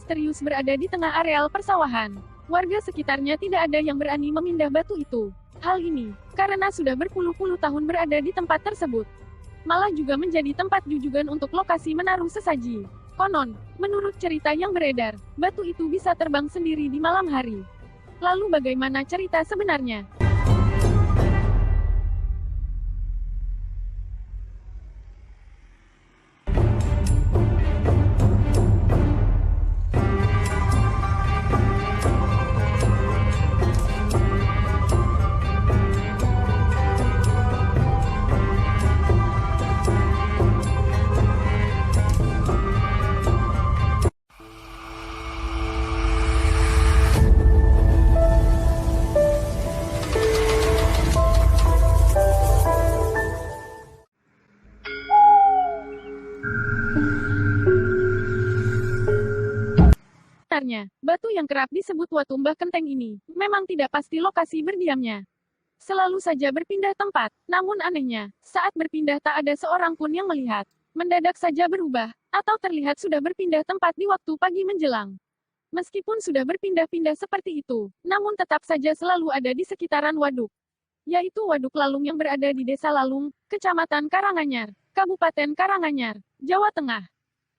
misterius berada di tengah areal persawahan. Warga sekitarnya tidak ada yang berani memindah batu itu. Hal ini, karena sudah berpuluh-puluh tahun berada di tempat tersebut. Malah juga menjadi tempat jujugan untuk lokasi menaruh sesaji. Konon, menurut cerita yang beredar, batu itu bisa terbang sendiri di malam hari. Lalu bagaimana cerita sebenarnya? Sebenarnya, batu yang kerap disebut Watu Mbah Kenteng ini, memang tidak pasti lokasi berdiamnya. Selalu saja berpindah tempat, namun anehnya, saat berpindah tak ada seorang pun yang melihat. Mendadak saja berubah, atau terlihat sudah berpindah tempat di waktu pagi menjelang. Meskipun sudah berpindah-pindah seperti itu, namun tetap saja selalu ada di sekitaran waduk. Yaitu Waduk Lalung yang berada di Desa Lalung, Kecamatan Karanganyar, Kabupaten Karanganyar, Jawa Tengah.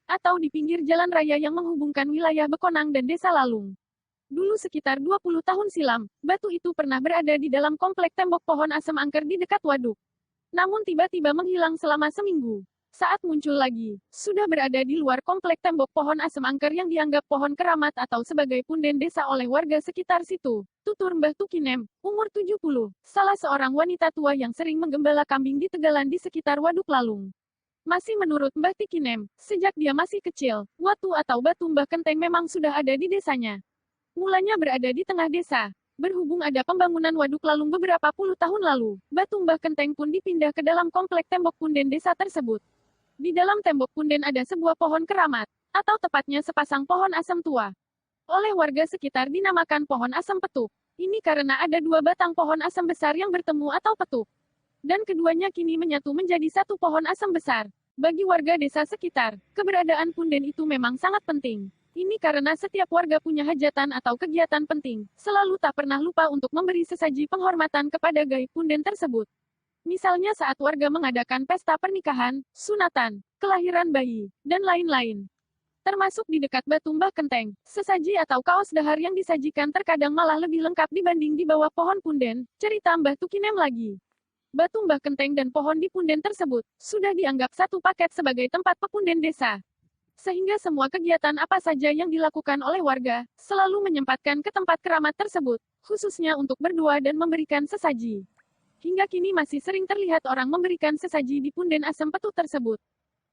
Atau di pinggir jalan raya yang menghubungkan wilayah Bekonang dan Desa Lalung. Dulu sekitar 20 tahun silam, batu itu pernah berada di dalam komplek tembok pohon asem angker di dekat waduk. Namun tiba-tiba menghilang selama seminggu. Saat muncul lagi, sudah berada di luar komplek tembok pohon asem angker yang dianggap pohon keramat atau sebagai punden desa oleh warga sekitar situ. Tutur Mbah Tukinem, umur 70, salah seorang wanita tua yang sering menggembala kambing di tegalan di sekitar Waduk Lalung. Masih menurut Mbah Tikinem, sejak dia masih kecil, watu atau batu Mbah Kenteng memang sudah ada di desanya. Mulanya berada di tengah desa. Berhubung ada pembangunan Waduk Lalung beberapa puluh tahun lalu, batu Mbah Kenteng pun dipindah ke dalam komplek tembok punden desa tersebut. Di dalam tembok punden ada sebuah pohon keramat, atau tepatnya sepasang pohon asam tua. Oleh warga sekitar dinamakan pohon asam petuk. Ini karena ada dua batang pohon asam besar yang bertemu atau petuk. Dan keduanya kini menyatu menjadi satu pohon asam besar. Bagi warga desa sekitar, keberadaan punden itu memang sangat penting. Ini karena setiap warga punya hajatan atau kegiatan penting, selalu tak pernah lupa untuk memberi sesaji penghormatan kepada gaib punden tersebut. Misalnya saat warga mengadakan pesta pernikahan, sunatan, kelahiran bayi, dan lain-lain. Termasuk di dekat batu Mbah Kenteng, sesaji atau kaos dahar yang disajikan terkadang malah lebih lengkap dibanding di bawah pohon punden, cerita Mbah Tukinem lagi. Batu Mbah Kenteng dan pohon di punden tersebut, sudah dianggap satu paket sebagai tempat pepunden desa. Sehingga semua kegiatan apa saja yang dilakukan oleh warga, selalu menyempatkan ke tempat keramat tersebut, khususnya untuk berdoa dan memberikan sesaji. Hingga kini masih sering terlihat orang memberikan sesaji di punden asam petuk tersebut.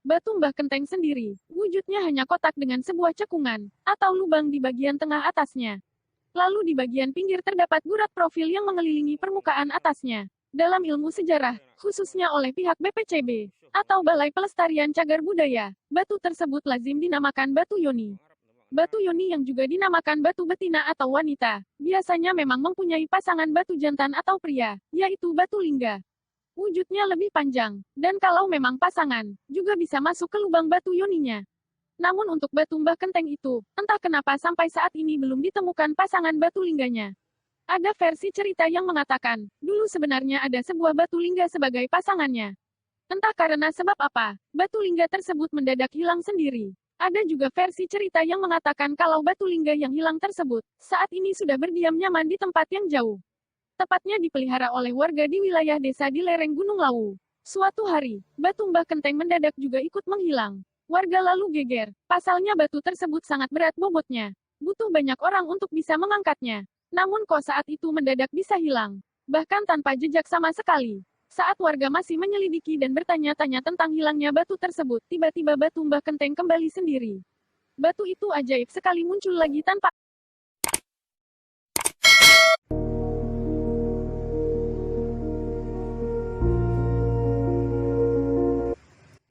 Batu Mbah Kenteng sendiri, wujudnya hanya kotak dengan sebuah cekungan, atau lubang di bagian tengah atasnya. Lalu di bagian pinggir terdapat gurat profil yang mengelilingi permukaan atasnya. Dalam ilmu sejarah, khususnya oleh pihak BPCB, atau Balai Pelestarian Cagar Budaya, batu tersebut lazim dinamakan batu yoni. Batu yoni yang juga dinamakan batu betina atau wanita, biasanya memang mempunyai pasangan batu jantan atau pria, yaitu batu lingga. Wujudnya lebih panjang, dan kalau memang pasangan, juga bisa masuk ke lubang batu yoninya. Namun untuk batu Mbah Kenteng itu, entah kenapa sampai saat ini belum ditemukan pasangan batu lingganya. Ada versi cerita yang mengatakan, dulu sebenarnya ada sebuah batu lingga sebagai pasangannya. Entah karena sebab apa, batu lingga tersebut mendadak hilang sendiri. Ada juga versi cerita yang mengatakan kalau batu lingga yang hilang tersebut, saat ini sudah berdiam nyaman di tempat yang jauh. Tepatnya dipelihara oleh warga di wilayah desa di lereng Gunung Lawu. Suatu hari, batu Mbah Kenteng mendadak juga ikut menghilang. Warga lalu geger, pasalnya batu tersebut sangat berat bobotnya. Butuh banyak orang untuk bisa mengangkatnya. Namun kok saat itu mendadak bisa hilang. Bahkan tanpa jejak sama sekali. Saat warga masih menyelidiki dan bertanya-tanya tentang hilangnya batu tersebut, tiba-tiba batu Mbah Kenteng kembali sendiri. Batu itu ajaib sekali muncul lagi tanpa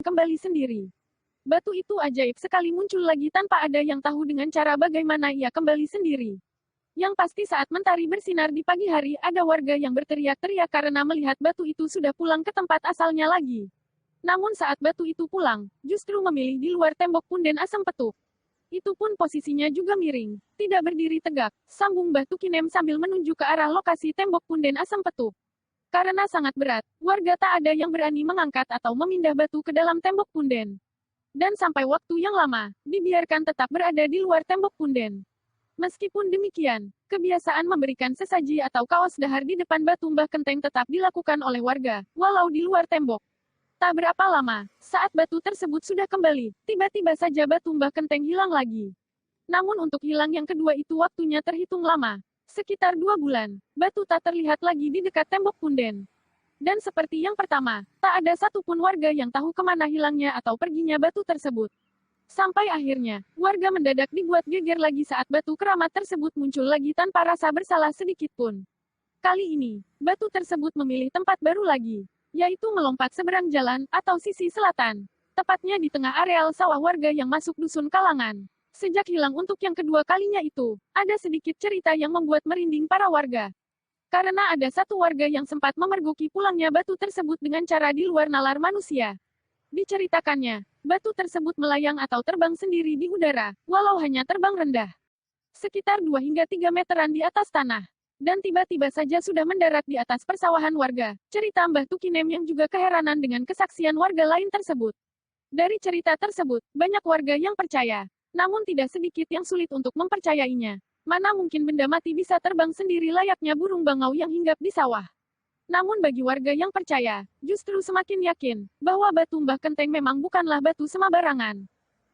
kembali sendiri. Batu itu ajaib sekali muncul lagi tanpa ada yang tahu dengan cara bagaimana ia kembali sendiri. Yang pasti saat mentari bersinar di pagi hari, ada warga yang berteriak-teriak karena melihat batu itu sudah pulang ke tempat asalnya lagi. Namun saat batu itu pulang, justru memilih di luar tembok punden asam petuk. Itu pun posisinya juga miring, tidak berdiri tegak, sambung Batu Kinem sambil menunjuk ke arah lokasi tembok punden asam petuk. Karena sangat berat, warga tak ada yang berani mengangkat atau memindah batu ke dalam tembok punden. Dan sampai waktu yang lama, dibiarkan tetap berada di luar tembok punden. Meskipun demikian, kebiasaan memberikan sesaji atau kaos dahar di depan batu Mbah Kenteng tetap dilakukan oleh warga, walau di luar tembok. Tak berapa lama, saat batu tersebut sudah kembali, tiba-tiba saja batu Mbah Kenteng hilang lagi. Namun untuk hilang yang kedua itu waktunya terhitung lama. Sekitar 2 bulan, batu tak terlihat lagi di dekat tembok punden. Dan seperti yang pertama, tak ada satupun warga yang tahu kemana hilangnya atau perginya batu tersebut. Sampai akhirnya, warga mendadak dibuat geger lagi saat batu keramat tersebut muncul lagi tanpa rasa bersalah sedikit pun. Kali ini, batu tersebut memilih tempat baru lagi, yaitu melompat seberang jalan atau sisi selatan. Tepatnya di tengah areal sawah warga yang masuk dusun Kalangan. Sejak hilang untuk yang kedua kalinya itu, ada sedikit cerita yang membuat merinding para warga. Karena ada satu warga yang sempat memergoki pulangnya batu tersebut dengan cara di luar nalar manusia. Diceritakannya, batu tersebut melayang atau terbang sendiri di udara, walau hanya terbang rendah. Sekitar 2 hingga 3 meteran di atas tanah. Dan tiba-tiba saja sudah mendarat di atas persawahan warga. Cerita Mbah Tukinem yang juga keheranan dengan kesaksian warga lain tersebut. Dari cerita tersebut, banyak warga yang percaya. Namun tidak sedikit yang sulit untuk mempercayainya. Mana mungkin benda mati bisa terbang sendiri layaknya burung bangau yang hinggap di sawah. Namun bagi warga yang percaya, justru semakin yakin, bahwa batu Mbah Kenteng memang bukanlah batu sembarangan.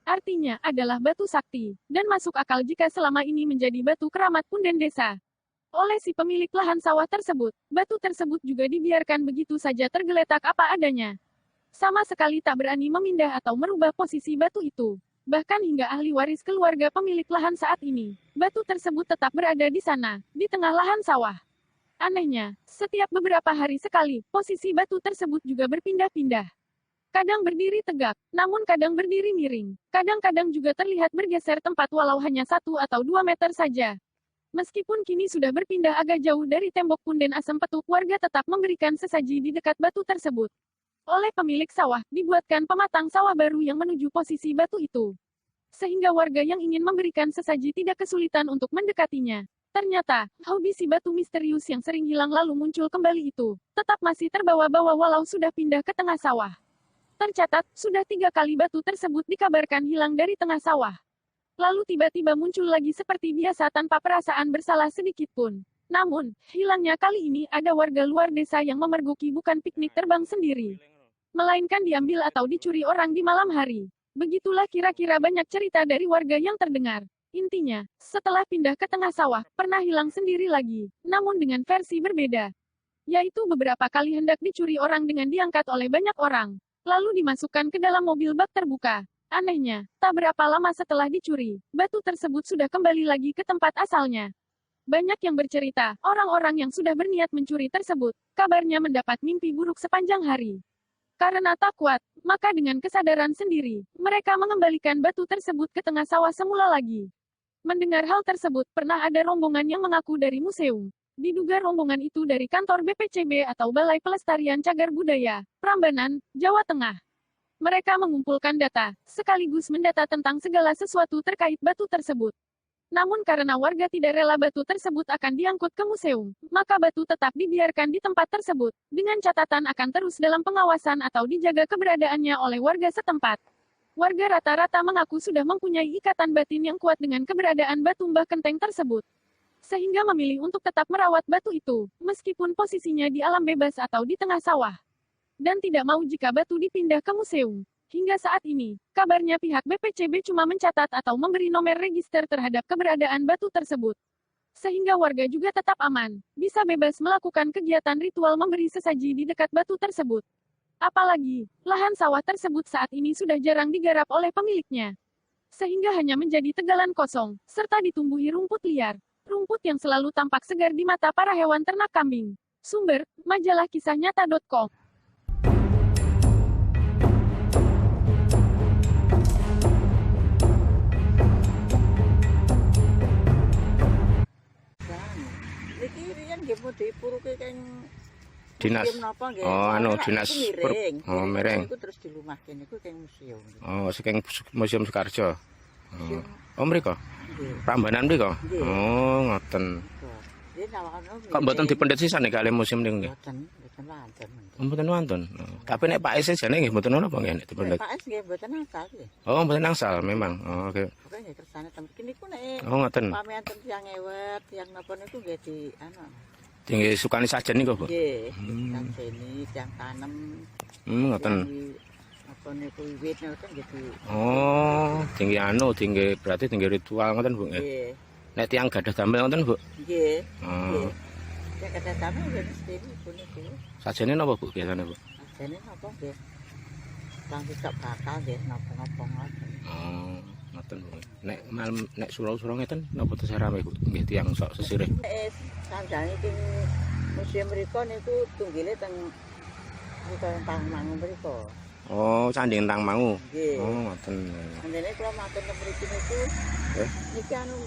Artinya, adalah batu sakti, dan masuk akal jika selama ini menjadi batu keramat punden desa. Oleh si pemilik lahan sawah tersebut, batu tersebut juga dibiarkan begitu saja tergeletak apa adanya. Sama sekali tak berani memindah atau merubah posisi batu itu. Bahkan hingga ahli waris keluarga pemilik lahan saat ini, batu tersebut tetap berada di sana, di tengah lahan sawah. Anehnya, setiap beberapa hari sekali, posisi batu tersebut juga berpindah-pindah. Kadang berdiri tegak, namun kadang berdiri miring. Kadang-kadang juga terlihat bergeser tempat walau hanya 1 atau 2 meter saja. Meskipun kini sudah berpindah agak jauh dari tembok punden asam petuk, warga tetap memberikan sesaji di dekat batu tersebut. Oleh pemilik sawah, dibuatkan pematang sawah baru yang menuju posisi batu itu. Sehingga warga yang ingin memberikan sesaji tidak kesulitan untuk mendekatinya. Ternyata, hobi si batu misterius yang sering hilang lalu muncul kembali itu, tetap masih terbawa-bawa walau sudah pindah ke tengah sawah. Tercatat, sudah 3 kali batu tersebut dikabarkan hilang dari tengah sawah. Lalu tiba-tiba muncul lagi seperti biasa tanpa perasaan bersalah sedikit pun. Namun, hilangnya kali ini ada warga luar desa yang memergoki bukan piknik terbang sendiri. Melainkan diambil atau dicuri orang di malam hari. Begitulah kira-kira banyak cerita dari warga yang terdengar. Intinya, setelah pindah ke tengah sawah, pernah hilang sendiri lagi, namun dengan versi berbeda. Yaitu beberapa kali hendak dicuri orang dengan diangkat oleh banyak orang, lalu dimasukkan ke dalam mobil bak terbuka. Anehnya, tak berapa lama setelah dicuri, batu tersebut sudah kembali lagi ke tempat asalnya. Banyak yang bercerita, orang-orang yang sudah berniat mencuri tersebut, kabarnya mendapat mimpi buruk sepanjang hari. Karena tak kuat, maka dengan kesadaran sendiri, mereka mengembalikan batu tersebut ke tengah sawah semula lagi. Mendengar hal tersebut, pernah ada rombongan yang mengaku dari museum. Diduga rombongan itu dari kantor BPCB atau Balai Pelestarian Cagar Budaya, Prambanan, Jawa Tengah. Mereka mengumpulkan data, sekaligus mendata tentang segala sesuatu terkait batu tersebut. Namun karena warga tidak rela batu tersebut akan diangkut ke museum, maka batu tetap dibiarkan di tempat tersebut, dengan catatan akan terus dalam pengawasan atau dijaga keberadaannya oleh warga setempat. Warga rata-rata mengaku sudah mempunyai ikatan batin yang kuat dengan keberadaan batu Mbah Kenteng tersebut. Sehingga memilih untuk tetap merawat batu itu, meskipun posisinya di alam bebas atau di tengah sawah. Dan tidak mau jika batu dipindah ke museum. Hingga saat ini, kabarnya pihak BPCB cuma mencatat atau memberi nomor register terhadap keberadaan batu tersebut. Sehingga warga juga tetap aman, bisa bebas melakukan kegiatan ritual memberi sesaji di dekat batu tersebut. Apalagi, lahan sawah tersebut saat ini sudah jarang digarap oleh pemiliknya. Sehingga hanya menjadi tegalan kosong, serta ditumbuhi rumput liar. Rumput yang selalu tampak segar di mata para hewan ternak kambing. Sumber, majalah kisahnyata.com. Dinas. Dinas. Miring. Terus dilumahke niku keng museum. Saking Museum Sukarjo. Museum Oh mriko. Nggih. Prambanan mriko. Nggih. Oh ngoten. Nggih nawakan Kok mboten dipendhet sisan nih kali museum niku nggih. mboten wonten. Oh, mboten wonten. Oh. Tapi nek Pak Ese jane nggih mboten ono apa nggih nek dipendhet. Pak Es nggih mboten asal nggih. Oh mboten angsal memang. Oh oke. Pokoke nggih kersane temen niku nek Oh ngoten. pamian ten tiyang ewet, tiyang napa niku nggih di anu. Tinggi sukani sajen niku, Bu. Nggih, sajene tiyang tanem. Ngoten. Apa niku wiwit niku nggih di. Oh, tinggi berarti tinggi ritual ngoten, Bu nggih. Nggih. Nek tiyang gadah damel ngoten, Bu. Nggih. Oh. Ya kata tamu nggih mesti niku niku. Sajene napa, Bu, biasane, Bu? Sajene napa nggih. Lang cocok bakal nggih napa-napa ngoten. Oh, ngoten, Bu. Nek malam nek surau-surau ngeten napa tesih rame, Bu? Nggih tiyang sok sesirih. Sandhange teng museum mriku niku tunggile teng Tangmangu mriku. Oh, Candhi Entang Mangu. Nggih. Oh, ngoten. Andene kula matur teng mriki niku. Niki anu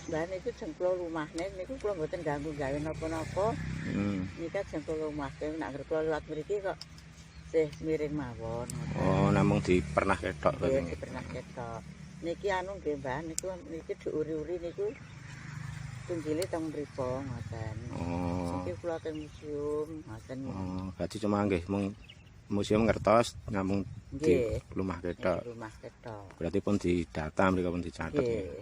Mbah niku jengklo rumahne niku kula mboten ganggu gawe napa-napa. Nika jengklo rumah nek anggere kula liwat mriki kok sih miring mawon. Oh, namung dipernah ketok Nggih, kok. pernah ketok. Niki anu nggih Mbah niku niki diuri-uri niku tunggile teng mriku ngoten. Oh. Niki kula teng museum ngoten. Oh, berarti cuma nggih mung museum ngertos namung di Nggih. rumah ketok. Rumah ketok. Berarti pun didata mriko pun dicatet. Nggih.